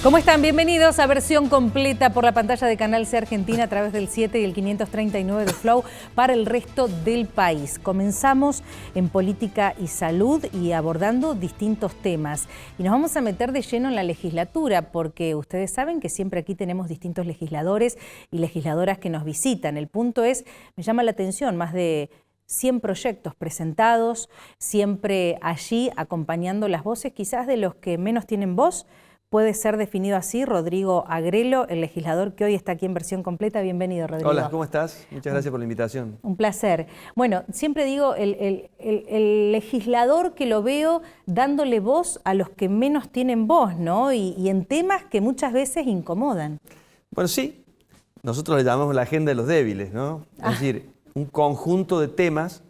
¿Cómo están? Bienvenidos a versión completa por la pantalla de Canal C Argentina a través del 7 y el 539 de Flow para el resto del país. Comenzamos en política y salud y abordando distintos temas. Y nos vamos a meter de lleno en la legislatura porque ustedes saben que siempre aquí tenemos distintos legisladores y legisladoras que nos visitan. El punto es, me llama la atención, más de 100 proyectos presentados, siempre allí acompañando las voces quizás de los que menos tienen voz. Puede ser definido así. Rodrigo Agrelo, el legislador que hoy está aquí en versión completa. Bienvenido, Rodrigo. Hola, ¿cómo estás? Muchas gracias por la invitación. Un placer. Bueno, siempre digo, el legislador que lo veo dándole voz a los que menos tienen voz, ¿no? Y en temas que muchas veces incomodan. Bueno, sí. Nosotros le llamamos la agenda de los débiles, ¿no? Es decir, un conjunto de temas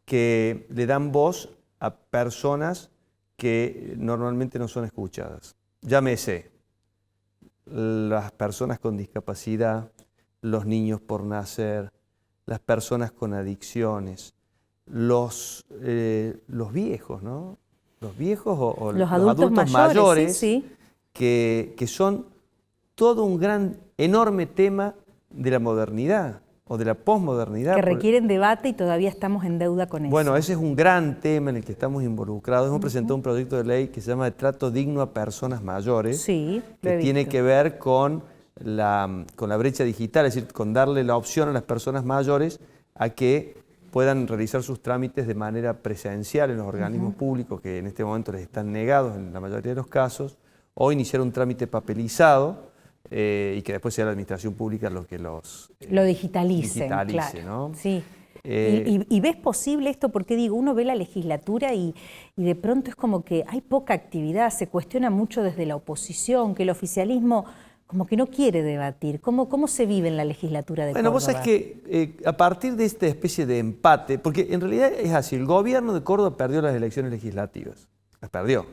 que le dan voz a personas que normalmente no son escuchadas. Llámese las personas con discapacidad, los niños por nacer, las personas con adicciones, los viejos, ¿no? Los viejos o los adultos mayores sí. Que son todo un enorme tema de la modernidad o de la posmodernidad. Que requieren debate y todavía estamos en deuda con eso. Bueno, ese es un gran tema en el que estamos involucrados. Hemos presentado un proyecto de ley que se llama de trato digno a personas mayores, sí, que tiene que ver con la brecha digital, es decir, con darle la opción a las personas mayores a que puedan realizar sus trámites de manera presencial en los organismos públicos que en este momento les están negados en la mayoría de los casos, o iniciar un trámite papelizado, y que después sea la administración pública lo que lo digitalice, claro. ¿no? Sí. ¿Y ves posible esto? Porque digo, uno ve la legislatura y de pronto es como que hay poca actividad, se cuestiona mucho desde la oposición, que el oficialismo como que no quiere debatir. ¿Cómo se vive en la legislatura de Córdoba? Bueno, vos sabés que a partir de esta especie de empate, porque en realidad es así, el gobierno de Córdoba perdió las elecciones legislativas, las perdió.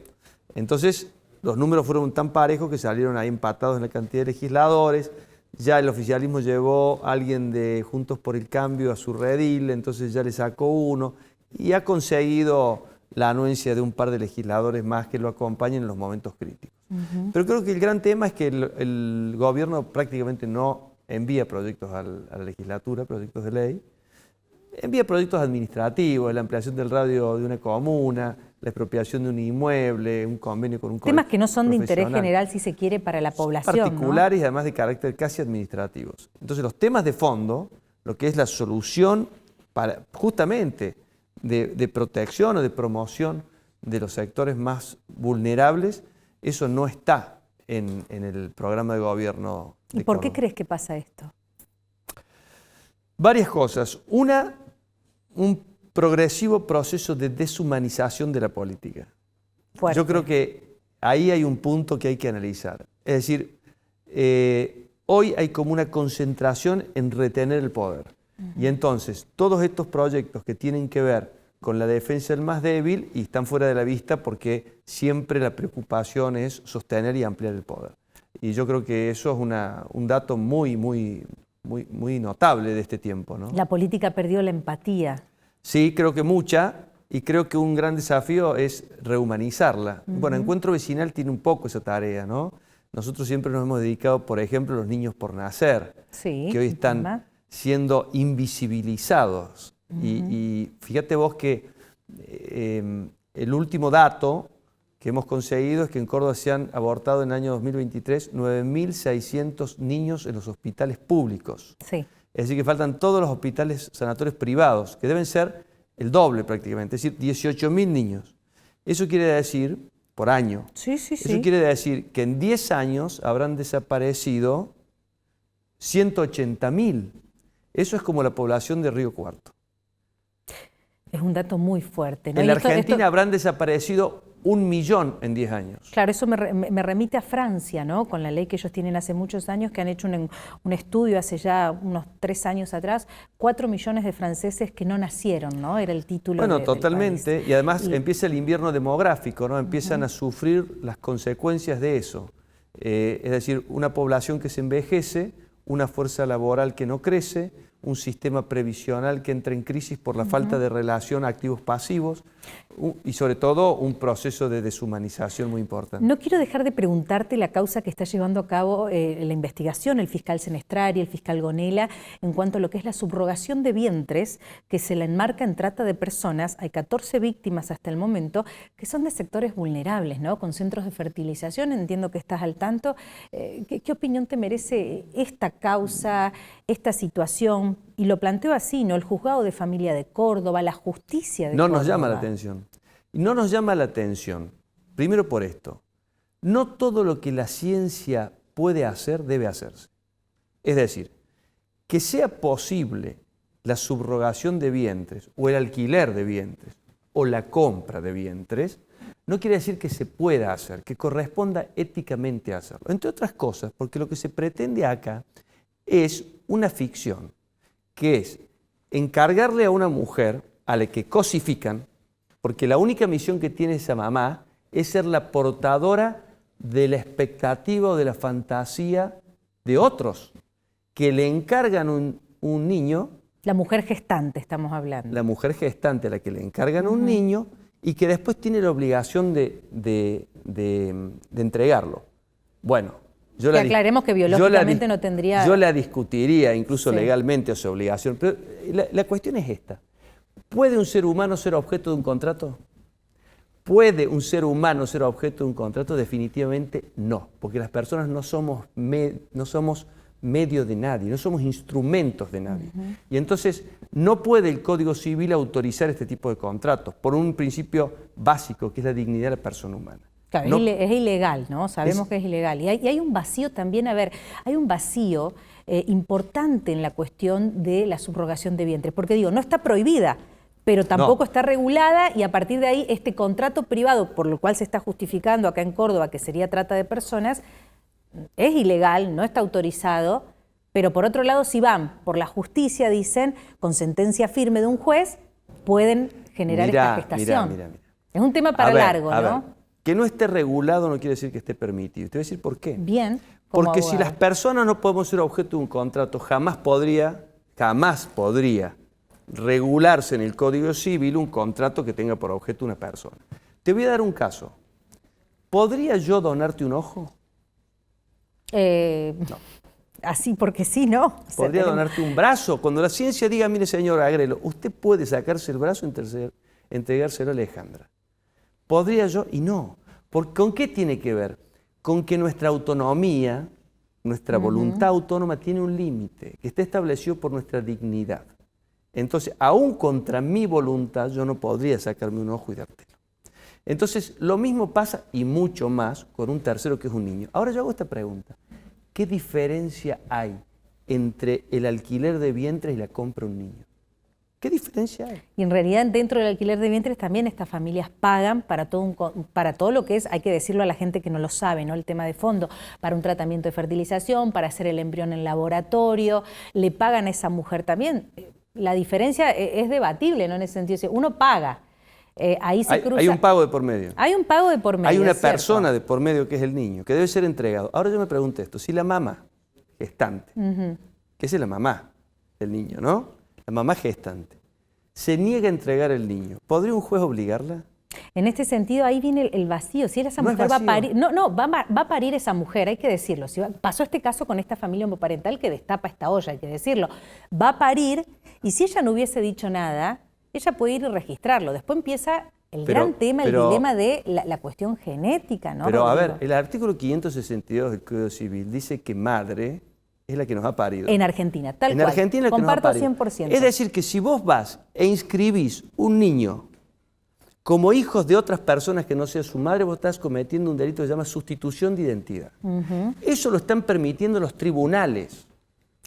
Entonces, los números fueron tan parejos que salieron ahí empatados en la cantidad de legisladores. Ya el oficialismo llevó a alguien de Juntos por el Cambio a su redil, entonces ya le sacó uno y ha conseguido la anuencia de un par de legisladores más que lo acompañen en los momentos críticos. Pero creo que el gran tema es que el gobierno prácticamente no envía proyectos a la legislatura, proyectos de ley. Envía proyectos administrativos, la ampliación del radio de una comuna, la expropiación de un inmueble, un convenio con un colegio temas que no son de interés general, si se quiere, para la población, particulares, ¿no? Y además de carácter casi administrativos. Entonces los temas de fondo, lo que es la solución justamente de protección o de promoción de los sectores más vulnerables, eso no está en el programa de gobierno de ¿Y por qué Córdoba. crees que pasa esto? Varias cosas. Una, un progresivo proceso de deshumanización de la política. Fuerte. Yo creo que ahí hay un punto que hay que analizar. Es decir, hoy hay como una concentración en retener el poder. Y entonces, todos estos proyectos que tienen que ver con la defensa del más débil y están fuera de la vista porque siempre la preocupación es sostener y ampliar el poder. Y yo creo que eso es un dato muy notable de este tiempo, ¿no? La política perdió la empatía. Sí, creo que mucha, y creo que un gran desafío es rehumanizarla. Bueno, Encuentro Vecinal tiene un poco esa tarea, ¿no? Nosotros siempre nos hemos dedicado, por ejemplo, a los niños por nacer, Sí, que hoy están siendo invisibilizados. Y fíjate vos que el último dato que hemos conseguido es que en Córdoba se han abortado en el año 2023 9.600 niños en los hospitales públicos. Sí. Es decir, que faltan todos los hospitales sanatorios privados, que deben ser el doble prácticamente, es decir, 18.000 niños. Eso quiere decir, por año, eso quiere decir que en 10 años habrán desaparecido 180.000. Eso es como la población de Río Cuarto. Es un dato muy fuerte, ¿no? En la Argentina habrán desaparecido 1 millón en 10 años. Claro, eso me remite a Francia, ¿no? Con la ley que ellos tienen hace muchos años, que han hecho un estudio hace ya unos 3 años atrás, 4 millones de franceses que no nacieron, ¿no? Era el título Bueno, del totalmente, país. Y además empieza el invierno demográfico, ¿no? Empiezan a sufrir las consecuencias de eso. Es decir, una población que se envejece, una fuerza laboral que no crece, un sistema previsional que entra en crisis por la falta de relación activos-pasivos y sobre todo un proceso de deshumanización muy importante. No quiero dejar de preguntarte la causa que está llevando a cabo la investigación, el fiscal Senestrari, el fiscal Gonella, en cuanto a lo que es la subrogación de vientres que se la enmarca en trata de personas. Hay 14 víctimas hasta el momento que son de sectores vulnerables, ¿no? Con centros de fertilización. Entiendo que estás al tanto. ¿Qué opinión te merece esta causa, esta situación? Y lo planteo así, ¿no? El juzgado de familia de Córdoba, la justicia de Córdoba. No nos llama la atención. Y no nos llama la atención, primero por esto. No todo lo que la ciencia puede hacer debe hacerse. Es decir, que sea posible la subrogación de vientres o el alquiler de vientres o la compra de vientres, no quiere decir que se pueda hacer, que corresponda éticamente hacerlo. Entre otras cosas, porque lo que se pretende acá es una ficción, que es encargarle a una mujer a la que cosifican, porque la única misión que tiene esa mamá es ser la portadora de la expectativa o de la fantasía de otros, que le encargan un niño. La mujer gestante estamos hablando. La mujer gestante a la que le encargan un niño y que después tiene la obligación de entregarlo. Bueno, aclaremos que biológicamente no tendría... Yo la discutiría incluso sí, legalmente su obligación, pero la cuestión es esta. ¿Puede un ser humano ser objeto de un contrato? ¿Puede un ser humano ser objeto de un contrato? Definitivamente no, porque las personas no somos medio de nadie, no somos instrumentos de nadie. Y entonces no puede el Código Civil autorizar este tipo de contratos por un principio básico que es la dignidad de la persona humana. Claro, no, es ilegal, ¿no? Sabemos que es ilegal. Y hay un vacío también, hay un vacío importante en la cuestión de la subrogación de vientres, porque digo, no está prohibida, pero tampoco está regulada y a partir de ahí este contrato privado, por lo cual se está justificando acá en Córdoba que sería trata de personas, es ilegal, no está autorizado, pero por otro lado si van por la justicia, dicen, con sentencia firme de un juez, pueden generar esta gestación. Mira. Es un tema para largo, ¿no? A ver, que no esté regulado no quiere decir que esté permitido. Te voy a decir por qué. Bien. Porque si las personas no podemos ser objeto de un contrato, jamás podría regularse en el Código Civil un contrato que tenga por objeto una persona. Te voy a dar un caso. ¿Podría yo donarte un ojo? No. Así porque sí, ¿no? ¿Podría donarte un brazo? Cuando la ciencia diga, mire señor Agrelo, usted puede sacarse el brazo y entregárselo a Alejandra. ¿Podría yo? Y no. ¿Con qué tiene que ver? Con que nuestra autonomía, nuestra voluntad autónoma tiene un límite que está establecido por nuestra dignidad. Entonces, aún contra mi voluntad, yo no podría sacarme un ojo y dártelo. Entonces, lo mismo pasa y mucho más con un tercero que es un niño. Ahora yo hago esta pregunta. ¿Qué diferencia hay entre el alquiler de vientres y la compra de un niño? ¿Qué diferencia hay? Y en realidad dentro del alquiler de vientres también estas familias pagan para todo lo que es, hay que decirlo a la gente que no lo sabe, ¿no? El tema de fondo, para un tratamiento de fertilización, para hacer el embrión en laboratorio, le pagan a esa mujer también. La diferencia es debatible, ¿no? En ese sentido, uno paga. Ahí se cruza. Hay un pago de por medio. Hay un pago de por medio. Hay una persona de por medio que es el niño, que debe ser entregado. Ahora yo me pregunto esto, si la mamá gestante, que esa es la mamá del niño, ¿no? La mamá gestante, se niega a entregar el niño, ¿podría un juez obligarla? En este sentido, ahí viene el vacío. Si esa mujer va a parir, va a parir esa mujer, hay que decirlo. Pasó este caso con esta familia homoparental que destapa esta olla, hay que decirlo. Va a parir y si ella no hubiese dicho nada, ella puede ir y registrarlo. Después empieza el gran tema, el dilema de la cuestión genética, ¿no? Pero a ver, el artículo 562 del Código Civil dice que madre es la que nos ha parido. En Argentina, tal cual. En Argentina es la que nos ha parido. Comparto 100%. Es decir, que si vos vas e inscribís un niño como hijos de otras personas que no sea su madre, vos estás cometiendo un delito que se llama sustitución de identidad. Eso lo están permitiendo los tribunales.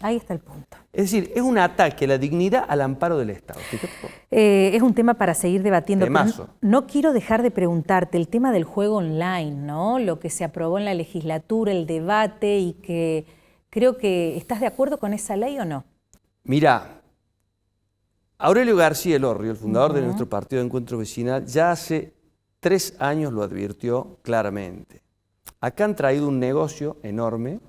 Ahí está el punto. Es decir, es un ataque a la dignidad al amparo del Estado. Es un tema para seguir debatiendo. No quiero dejar de preguntarte el tema del juego online, ¿no? Lo que se aprobó en la legislatura, el debate y que creo que ¿estás de acuerdo con esa ley o no? Mirá, Aurelio García Elorrio, el fundador de nuestro partido de Encuentro Vecinal, ya hace 3 años lo advirtió claramente. Acá han traído un negocio enorme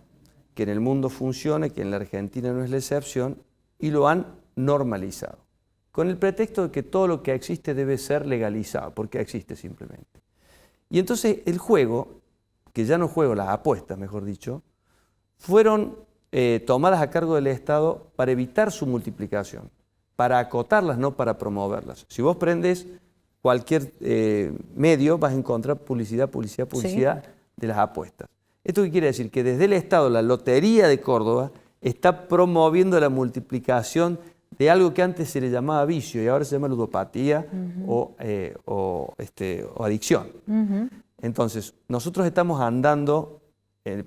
que en el mundo funciona, que en la Argentina no es la excepción, y lo han normalizado, con el pretexto de que todo lo que existe debe ser legalizado, porque existe simplemente. Y entonces el juego, que ya no juego, las apuestas, mejor dicho, fueron tomadas a cargo del Estado para evitar su multiplicación, para acotarlas, no para promoverlas. Si vos prendes cualquier medio, vas a encontrar publicidad de las apuestas. ¿Esto qué quiere decir? Que desde el Estado, la Lotería de Córdoba está promoviendo la multiplicación de algo que antes se le llamaba vicio y ahora se llama ludopatía o adicción. Entonces, nosotros estamos andando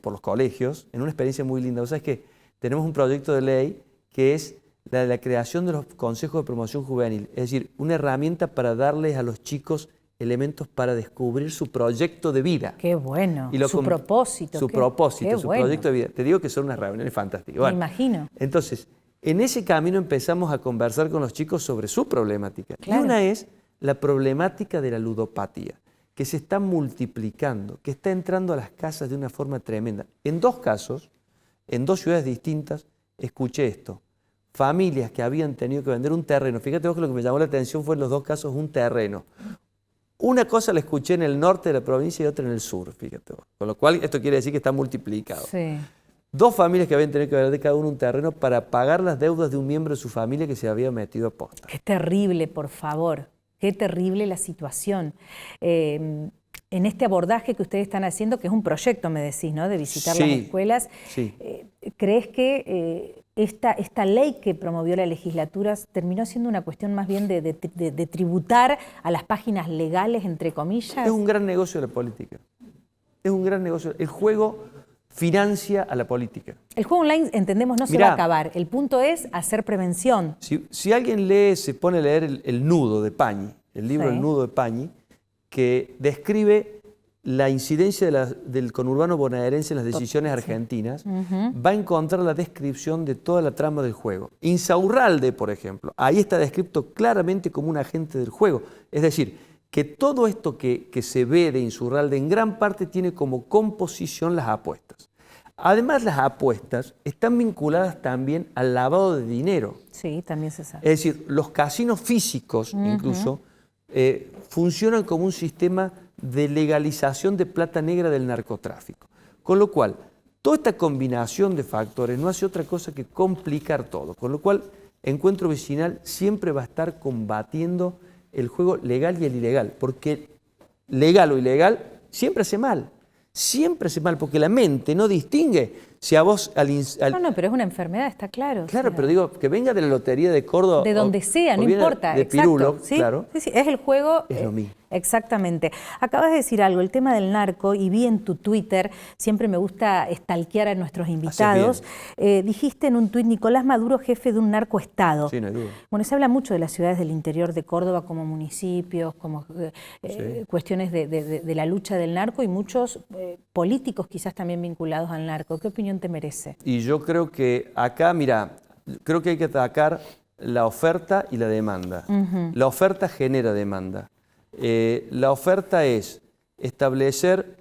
por los colegios en una experiencia muy linda. O sea, es que tenemos un proyecto de ley que es la de la creación de los consejos de promoción juvenil, es decir, una herramienta para darles a los chicos elementos para descubrir su proyecto de vida. ¡Qué bueno! Su propósito. Su proyecto de vida. Te digo que son unas reuniones fantásticas. Bueno, me imagino. Entonces, en ese camino empezamos a conversar con los chicos sobre su problemática. Claro. Y una es la problemática de la ludopatía, que se está multiplicando, que está entrando a las casas de una forma tremenda. En 2 casos, en 2 ciudades distintas, escuché esto. Familias que habían tenido que vender un terreno. Fíjate vos que lo que me llamó la atención fue en los 2 casos un terreno. Una cosa la escuché en el norte de la provincia y otra en el sur, fíjate vos. Con lo cual esto quiere decir que está multiplicado. Sí. 2 familias que habían tenido que vender cada uno un terreno para pagar las deudas de un miembro de su familia que se había metido a posta. Qué terrible, por favor. Qué terrible la situación. En este abordaje que ustedes están haciendo, que es un proyecto, me decís, ¿no?, de visitar las escuelas, sí. ¿Crees que esta ley que promovió la legislatura terminó siendo una cuestión más bien de tributar a las páginas legales, entre comillas? Es un gran negocio de la política. Es un gran negocio. El juego financia a la política. El juego online, entendemos, no se va a acabar. El punto es hacer prevención. Si alguien se pone a leer el Nudo de Pañi, el libro El Nudo de Pañi, que describe la incidencia del conurbano bonaerense en las decisiones argentinas, va a encontrar la descripción de toda la trama del juego. Insaurralde, por ejemplo, ahí está descrito claramente como un agente del juego. Es decir, que todo esto que se ve de Insaurralde en gran parte tiene como composición las apuestas. Además, las apuestas están vinculadas también al lavado de dinero. Sí, también se sabe. Es decir, los casinos físicos incluso funcionan como un sistema de legalización de plata negra del narcotráfico. Con lo cual, toda esta combinación de factores no hace otra cosa que complicar todo. Con lo cual, Encuentro Vecinal siempre va a estar combatiendo el juego legal y el ilegal, porque legal o ilegal siempre hace mal. Siempre hace mal, porque la mente no distingue si a vos... No, pero es una enfermedad, está claro. Claro, o sea, pero digo, que venga de la Lotería de Córdoba... De donde sea, no importa. De Pirulo, ¿sí? Claro. Sí, es el juego... Es lo mismo. Exactamente. Acabas de decir algo, el tema del narco, y vi en tu Twitter, siempre me gusta stalkear a nuestros invitados, dijiste en un tuit, Nicolás Maduro, jefe de un narcoestado. Sí, no hay duda. Bueno, se habla mucho de las ciudades del interior de Córdoba como municipios, como cuestiones de la lucha del narco y muchos políticos quizás también vinculados al narco. ¿Qué opinión te merece? Y yo creo que acá, mira, creo que hay que atacar la oferta y la demanda. La oferta genera demanda. La oferta es establecer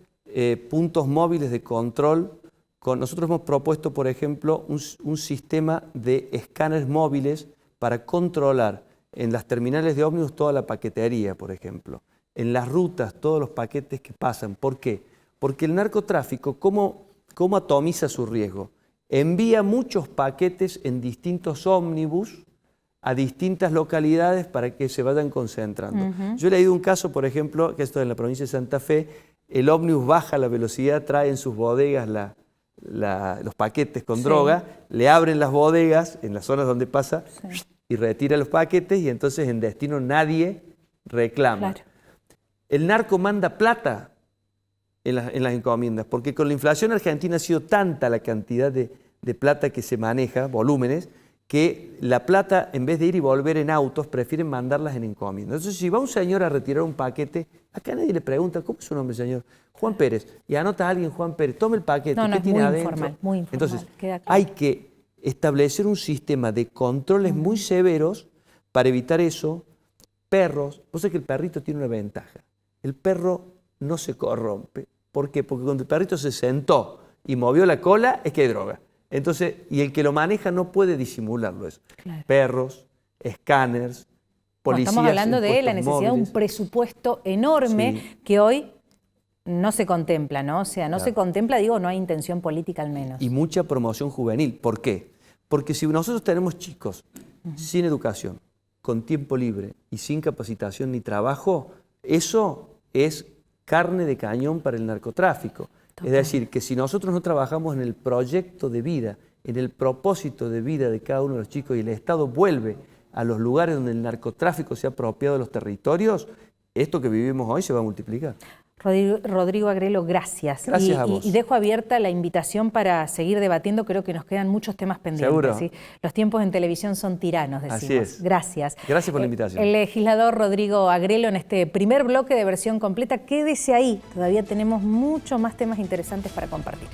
puntos móviles de control. Nosotros hemos propuesto, por ejemplo, un sistema de escáneres móviles para controlar en las terminales de ómnibus toda la paquetería, por ejemplo. En las rutas, todos los paquetes que pasan. ¿Por qué? Porque el narcotráfico, ¿cómo atomiza su riesgo? Envía muchos paquetes en distintos ómnibus a distintas localidades para que se vayan concentrando. Yo he leído un caso, por ejemplo, que esto es en la provincia de Santa Fe, el ómnibus baja la velocidad, trae en sus bodegas los paquetes con droga, le abren las bodegas en las zonas donde pasa y retira los paquetes y entonces en destino nadie reclama. Claro. El narco manda plata en las encomiendas, porque con la inflación argentina ha sido tanta la cantidad de plata que se maneja, volúmenes, que la plata, en vez de ir y volver en autos, prefieren mandarlas en encomiendas. Entonces, si va un señor a retirar un paquete, acá nadie le pregunta, ¿cómo es su nombre, señor? Juan Pérez. Y anota a alguien, Juan Pérez, tome el paquete, ¿qué tiene adentro? Muy informal. Entonces, hay que establecer un sistema de controles muy severos para evitar eso. Perros, vos sabés que el perrito tiene una ventaja. El perro no se corrompe. ¿Por qué? Porque cuando el perrito se sentó y movió la cola, es que hay droga. Entonces, y el que lo maneja no puede disimularlo eso. Claro. Perros, escáneres, policías. Estamos hablando de la en puestos necesidad de móviles. un presupuesto enorme Sí. que hoy no se contempla, ¿no? O sea, no Claro. se contempla, digo, no hay intención política al menos. Y mucha promoción juvenil. ¿Por qué? Porque si nosotros tenemos chicos sin educación, con tiempo libre y sin capacitación ni trabajo, eso es carne de cañón para el narcotráfico. Es decir, que si nosotros no trabajamos en el proyecto de vida, en el propósito de vida de cada uno de los chicos y el Estado vuelve a los lugares donde el narcotráfico se ha apropiado de los territorios, esto que vivimos hoy se va a multiplicar. Rodrigo Agrelo, gracias. Gracias a vos. Y dejo abierta la invitación para seguir debatiendo. Creo que nos quedan muchos temas pendientes. ¿Seguro? ¿Sí? Los tiempos en televisión son tiranos, decimos. Así es. Gracias. Gracias por la invitación. El legislador Rodrigo Agrelo en este primer bloque de versión completa. Quédese ahí. Todavía tenemos muchos más temas interesantes para compartir.